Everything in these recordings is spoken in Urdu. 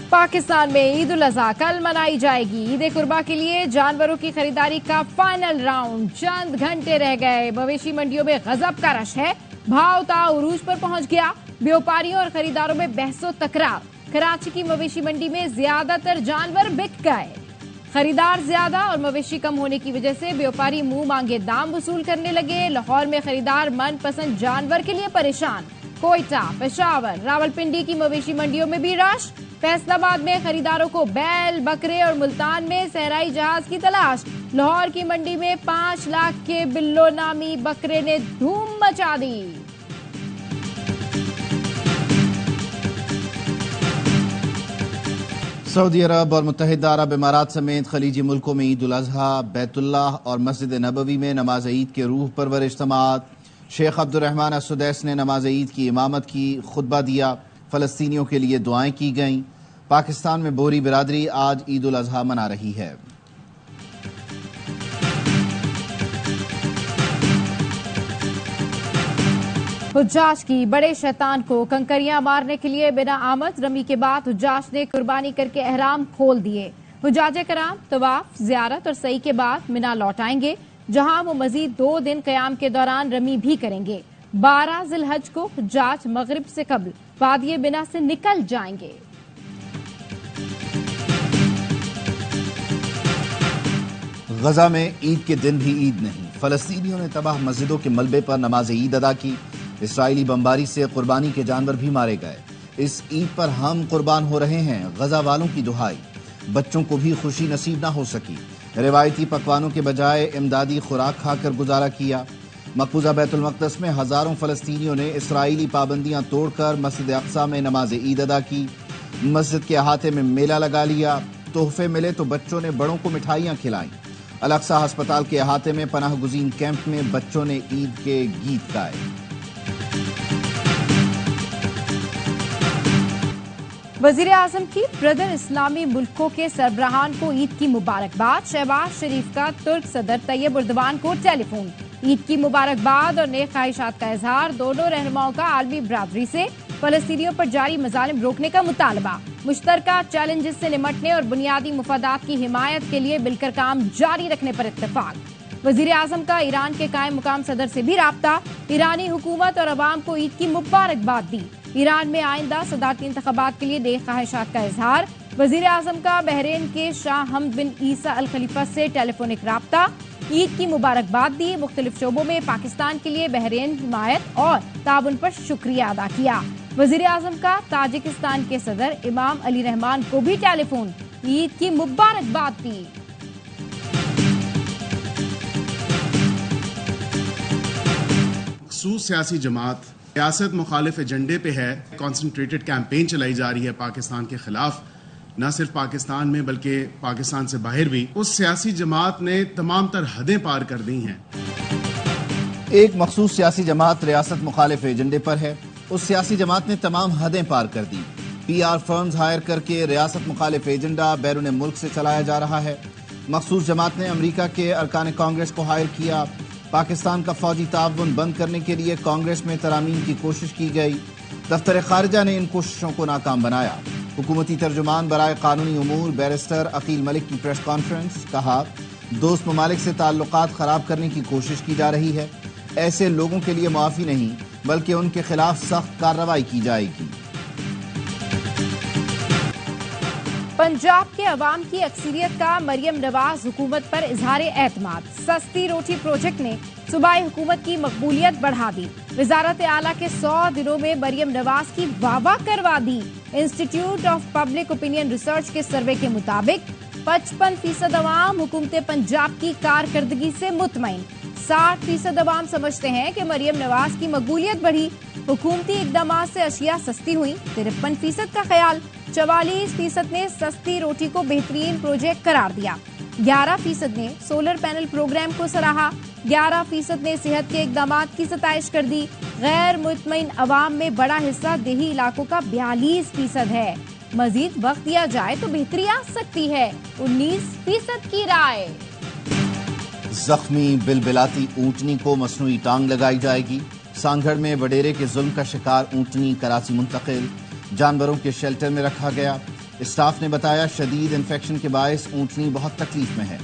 پاکستان میں عید الاضحیٰ کل منائی جائے گی۔ عید قربا کے لیے جانوروں کی خریداری کا فائنل راؤنڈ چند گھنٹے رہ گئے۔ مویشی منڈیوں میں غضب کا رش ہے، بھاؤ تاؤ عروج پر پہنچ گیا۔ بیوپاریوں اور خریداروں میں بحث و تکرار۔ کراچی کی مویشی منڈی میں زیادہ تر جانور بک گئے۔ خریدار زیادہ اور مویشی کم ہونے کی وجہ سے بیوپاری منہ مانگے دام وصول کرنے لگے۔ لاہور میں خریدار من پسند جانور کے لیے پریشان۔ کوئٹہ، پشاور، راولپنڈی کی مویشی منڈیوں میں بھی رش۔ فیصل آباد میں خریداروں کو بیل، بکرے اور ملتان میں صحرائی جہاز کی تلاش۔ لاہور کی منڈی میں 5 لاکھ کے بلو نامی بکرے نے دھوم مچا دی۔ سعودی عرب اور متحدہ عرب امارات سمیت خلیجی ملکوں میں عید الاضحیٰ، بیت اللہ اور مسجد نبوی میں نماز عید کے روح پرور اجتماعات۔ شیخ عبد الرحمن السدیس نے نماز عید کی امامت کی، خطبہ دیا، فلسطینیوں کے لیے دعائیں کی گئیں۔ پاکستان میں بوری برادری آج عید الاضحیٰ منا رہی ہے۔ حجاج کی بڑے شیطان کو کنکریاں مارنے کے لیے بنا آمد رمی کے بعد حجاج نے قربانی کر کے احرام کھول دیے۔ حجاج کرام طواف، زیارت اور سعی کے بعد منا لوٹ آئیں گے، جہاں وہ مزید 2 دن قیام کے دوران رمی بھی کریں گے۔ 12 ذی الحج کو حجاج مغرب سے قبل وادی بنا سے نکل جائیں گے۔ غزہ میں عید کے دن بھی عید نہیں، فلسطینیوں نے تباہ مسجدوں کے ملبے پر نماز عید ادا کی۔ اسرائیلی بمباری سے قربانی کے جانور بھی مارے گئے۔ اس عید پر ہم قربان ہو رہے ہیں، غزہ والوں کی دہائی۔ بچوں کو بھی خوشی نصیب نہ ہو سکی، روایتی پکوانوں کے بجائے امدادی خوراک کھا کر گزارا کیا۔ مقبوضہ بیت المقدس میں ہزاروں فلسطینیوں نے اسرائیلی پابندیاں توڑ کر مسجد اقصیٰ میں نماز عید ادا کی۔ مسجد کے احاطے میں میلہ لگا لیا، تحفے ملے تو بچوں نے بڑوں کو مٹھائیاں کھلائیں۔ الاقصیٰ ہسپتال کے احاطے میں پناہ گزین کیمپ میں بچوں نے عید کے گیت گائے۔ وزیر اعظم کی بردر اسلامی ملکوں کے سربراہان کو عید کی مبارکباد۔ شہباز شریف کا ترک صدر طیب اردوان کو ٹیلی فون۔ عید کی مبارکباد اور نیک خواہشات کا اظہار۔ دونوں رہنماؤں کا عالمی برادری سے فلسطینیوں پر جاری مظالم روکنے کا مطالبہ۔ مشترکہ چیلنجز سے نمٹنے اور بنیادی مفادات کی حمایت کے لیے مل کر کام جاری رکھنے پر اتفاق۔ وزیر اعظم کا ایران کے قائم مقام صدر سے بھی رابطہ۔ ایرانی حکومت اور عوام کو عید کی مبارکباد دی۔ ایران میں آئندہ صدارتی انتخابات کے لیے نیک خواہشات کا اظہار۔ وزیر اعظم کا بحرین کے شاہ حمد بن عیسیٰ الخلیفہ سے ٹیلی فونک رابطہ۔ عید کی مبارکباد دی۔ مختلف شعبوں میں پاکستان کے لیے بحرین حمایت اور تعاون پر شکریہ ادا کیا۔ وزیر اعظم کا تاجکستان کے صدر امام علی رحمان کو بھی ٹیلی فون، عید کی مبارکباد دی۔ مخصوص سیاسی جماعت ریاست مخالف ایجنڈے پہ ہے، کانسنٹریٹڈ کیمپین چلائی جا رہی ہے پاکستان کے خلاف، نہ صرف پاکستان میں بلکہ پاکستان سے باہر بھی۔ اس سیاسی جماعت نے تمام تر حدیں پار کر دی ہیں۔ ایک مخصوص سیاسی جماعت ریاست مخالف ایجنڈے پر ہے، اس سیاسی جماعت نے تمام حدیں پار کر دی۔ پی آر فرمز ہائر کر کے ریاست مخالف ایجنڈا بیرون ملک سے چلایا جا رہا ہے۔ مخصوص جماعت نے امریکہ کے ارکان کانگریس کو ہائر کیا۔ پاکستان کا فوجی تعاون بند کرنے کے لیے کانگریس میں ترامیم کی کوشش کی گئی۔ دفتر خارجہ نے ان کوششوں کو ناکام بنایا۔ حکومتی ترجمان برائے قانونی امور بیرسٹر عقیل ملک کی پریس کانفرنس، کہا دوست ممالک سے تعلقات خراب کرنے کی کوشش کی جا رہی ہے۔ ایسے لوگوں کے لیے معافی نہیں بلکہ ان کے خلاف سخت کارروائی کی جائے گی۔ پنجاب کے عوام کی اکثریت کا مریم نواز حکومت پر اظہار اعتماد۔ سستی روٹی پروجیکٹ نے صوبائی حکومت کی مقبولیت بڑھا دی۔ وزارت اعلیٰ کے 100 دنوں میں مریم نواز کی واہ واہ کروا دی۔ Institute of public opinion research کے سروے کے مطابق 55% عوام حکومت پنجاب کی کارکردگی سے مطمئن۔ 60% عوام سمجھتے ہیں کہ مریم نواز کی مقبولیت بڑھی، حکومتی اقدامات سے اشیاء سستی ہوئی۔ 53% کا خیال۔ 44% نے سستی روٹی کو بہترین پروجیکٹ قرار دیا۔ 11% نے سولر پینل پروگرام کو سراہا۔ 11% نے صحت کے اقدامات کی ستائش کر دی۔ غیر مطمئن عوام میں بڑا حصہ دیہی علاقوں کا 42% ہے۔ مزید وقت دیا جائے تو بہتری آ سکتی ہے، 19% کی رائے۔ زخمی بلبلاتی اونٹنی کو مصنوعی ٹانگ لگائی جائے گی۔ سانگھڑ میں وڈیرے کے ظلم کا شکار اونٹنی کراچی منتقل، جانوروں کے شیلٹر میں رکھا گیا۔ اسٹاف نے بتایا شدید انفیکشن کے باعث اونٹنی بہت تکلیف میں ہے۔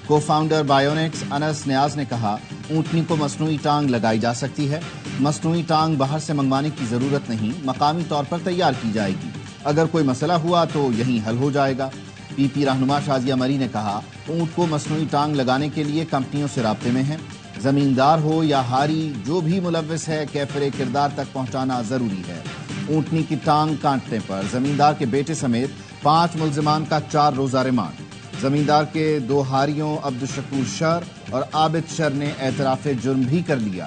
کو فاؤنڈر بائیونکس انس نیاز نے کہا اونٹنی کو مصنوعی ٹانگ لگائی جا سکتی ہے، مصنوعی ٹانگ باہر سے منگوانے کی ضرورت نہیں، مقامی طور پر تیار کی جائے گی، اگر کوئی مسئلہ ہوا تو یہیں حل ہو جائے گا۔ پی پی رہنما شازیہ مری نے کہا اونٹ کو مصنوعی ٹانگ لگانے کے لیے کمپنیوں سے رابطے میں ہیں، زمیندار ہو یا ہاری جو بھی ملوث ہے کیفر کردار تک پہنچانا ضروری ہے۔ اونٹنی کی ٹانگ کاٹنے پر زمیندار کے بیٹے سمیت 5 ملزمان کا 4 روزہ ریمانڈ۔ زمیندار کے 2 ہاریوں عبدالشکور شر اور عابد شر نے اعتراف جرم بھی کر لیا۔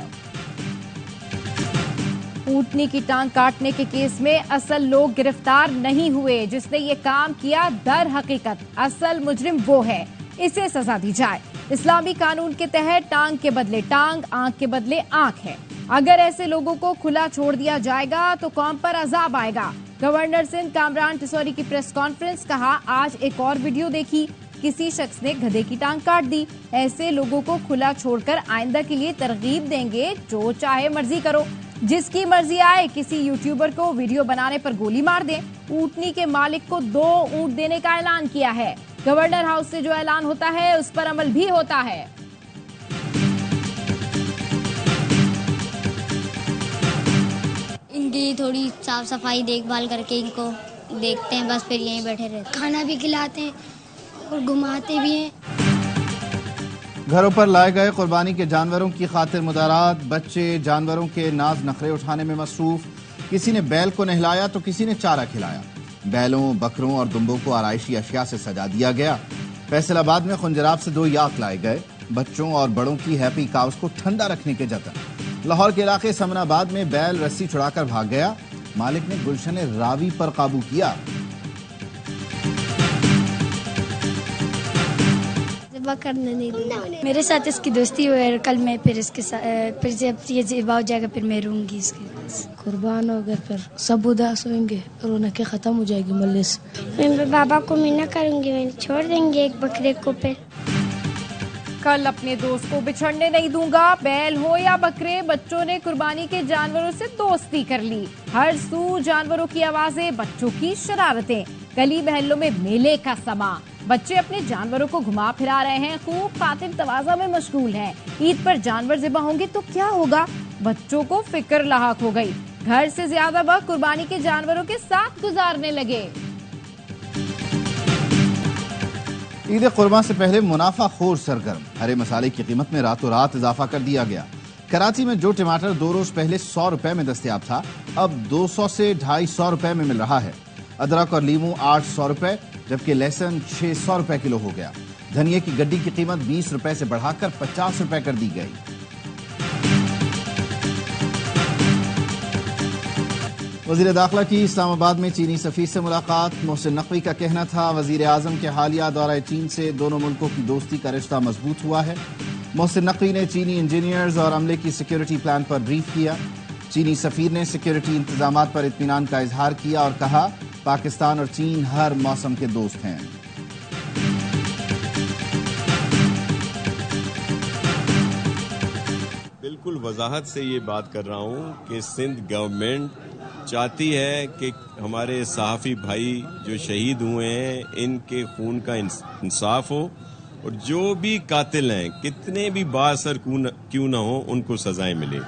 اونٹنی کی ٹانگ کاٹنے کے کیس میں اصل لوگ گرفتار نہیں ہوئے، جس نے یہ کام کیا در حقیقت اصل مجرم وہ ہے، اسے سزا دی جائے۔ اسلامی قانون کے تحت ٹانگ کے بدلے ٹانگ، آنکھ کے بدلے آنکھ ہے۔ اگر ایسے لوگوں کو کھلا چھوڑ دیا جائے گا تو قوم پر عذاب آئے گا۔ گورنر سندھ کامران ٹسوری کی پریس کانفرنس، کہا آج ایک اور ویڈیو دیکھی، کسی شخص نے گدھے کی ٹانگ کاٹ دی۔ ایسے لوگوں کو کھلا چھوڑ کر آئندہ کے لیے ترغیب دیں گے، جو چاہے مرضی کرو، جس کی مرضی آئے کسی یوٹیوبر کو ویڈیو بنانے پر گولی مار دیں۔ اونٹنی کے مالک کو 2 اونٹ دینے کا اعلان کیا ہے۔ گورنر ہاؤس سے جو اعلان ہوتا ہے اس پر عمل بھی ہوتا ہے۔ ان کی تھوڑی صاف صفائی دیکھ بھال کر کے ان کو دیکھتے ہیں، بس پھر یہیں بیٹھے رہتے ہیں، کھانا بھی کھلاتے ہیں اور گھماتے بھی ہیں۔ گھروں پر لائے گئے قربانی کے جانوروں کی خاطر مدارات، بچے جانوروں کے ناز نخرے اٹھانے میں مصروف، کسی نے بیل کو نہلایا تو کسی نے چارہ کھلایا، بیلوں، بکروں اور دمبوں کو آرائشی اشیاء سے سجا دیا گیا۔ فیصل آباد میں خنجراب سے 2 یاک لائے گئے، بچوں اور بڑوں کی ہیپی کاؤز کو ٹھنڈا رکھنے کے جتن۔ لاہور کے علاقے سمن آباد میں بیل رسی چھڑا کر بھاگ گیا، مالک نے گلشن راوی پر قابو کیا۔ کرنے نہیں دوں، میرے ساتھ اس کی دوستی ہوئی اور کل میں پھر اس کے ساتھ پھر جب یہ ذبح ہو جائے گا پھر میں روں گی اس کے پاس۔ قربان ہو گئے پھر سب اداس ہوئیں گے، رونقیں ختم ہو جائے گی ملے سے۔ میں بابا کو مینا کروں گی، میں چھوڑ دیں گے ایک بکرے کو پہ۔ کل اپنے دوست کو بچھڑنے نہیں دوں گا، بیل ہو یا بکرے، بچوں نے قربانی کے جانوروں سے دوستی کر لی۔ ہر سو جانوروں کی آوازیں، بچوں کی شرارتیں، گلی محلوں میں میلے کا سما، بچے اپنے جانوروں کو گھما پھرا رہے ہیں، خوب خاطر تواضع میں مشغول ہیں۔ عید پر جانور ذبح ہوں گے تو کیا ہوگا؟ بچوں کو فکر لاحق ہو گئی، گھر سے زیادہ وقت قربانی کے جانوروں کے ساتھ گزارنے لگے۔ عید قربان سے پہلے منافع خور سرگرم، ہرے مسالے کی قیمت میں راتوں رات اضافہ کر دیا گیا۔ کراچی میں جو ٹماٹر 2 روز پہلے 100 روپے میں دستیاب تھا، اب 200 سے 250 روپے میں مل رہا ہے۔ ادرک اور لیموں 800 روپے جبکہ لہسن 600 روپے کلو ہو گیا۔ دھنیے کی گڈی کی قیمت 20 روپے سے بڑھا کر 50 روپے کر دی گئی۔ وزیر داخلہ کی اسلام آباد میں چینی سفیر سے ملاقات، محسن نقوی کا کہنا تھا وزیر اعظم کے حالیہ دورہ چین سے دونوں ملکوں کی دوستی کا رشتہ مضبوط ہوا ہے۔ محسن نقوی نے چینی انجینئرز اور عملے کی سیکیورٹی پلان پر بریف کیا۔ چینی سفیر نے سیکیورٹی انتظامات پر اطمینان کا اظہار کیا اور کہا پاکستان اور چین ہر موسم کے دوست ہیں۔ بالکل وضاحت سے یہ بات کر رہا ہوں کہ سندھ گورنمنٹ چاہتی ہے کہ ہمارے صحافی بھائی جو شہید ہوئے ہیں ان کے خون کا انصاف ہو، اور جو بھی قاتل ہیں کتنے بھی بااثر کیوں نہ ہو ان کو سزائیں ملے۔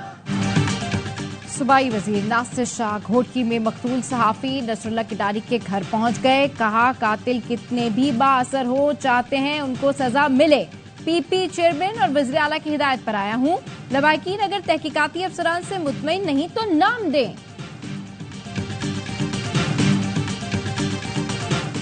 صوبائی وزیر ناصر شاہ گھوٹکی میں مقتول صحافی نصر اللہ کٹاری کے گھر پہنچ گئے، کہا قاتل کتنے بھی بااثر ہو چاہتے ہیں ان کو سزا ملے۔ پی پی چیئرمین اور وزیر اعلیٰ کی ہدایت پر آیا ہوں، لواحقین اگر تحقیقاتی افسران سے مطمئن نہیں تو نام دیں۔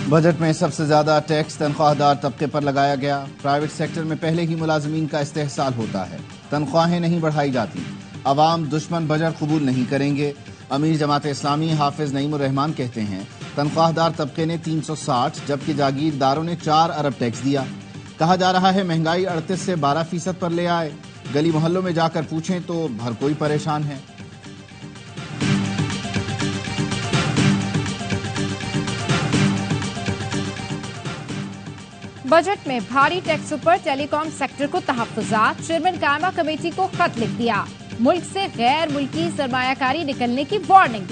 بجٹ میں سب سے زیادہ ٹیکس تنخواہ دار طبقے پر لگایا گیا۔ پرائیویٹ سیکٹر میں پہلے ہی ملازمین کا استحصال ہوتا ہے، تنخواہیں نہیں بڑھائی جاتی۔ عوام دشمن بجٹ قبول نہیں کریں گے۔ امیر جماعت اسلامی حافظ نعیم الرحمان کہتے ہیں تنخواہ دار طبقے نے 360 جبکہ جاگیرداروں نے 4 ارب ٹیکس دیا۔ کہا جا رہا ہے مہنگائی 38 سے 12% پر لے آئے، گلی محلوں میں جا کر پوچھیں تو ہر کوئی پریشان ہے۔ بجٹ میں بھاری ٹیکسوں پر ٹیلی کام سیکٹر کو تحفظات، چیئرمین قائمہ کمیٹی کو خط لکھ دیا، ملک سے غیر ملکی سرمایہ کاری نکلنے کی وارننگ،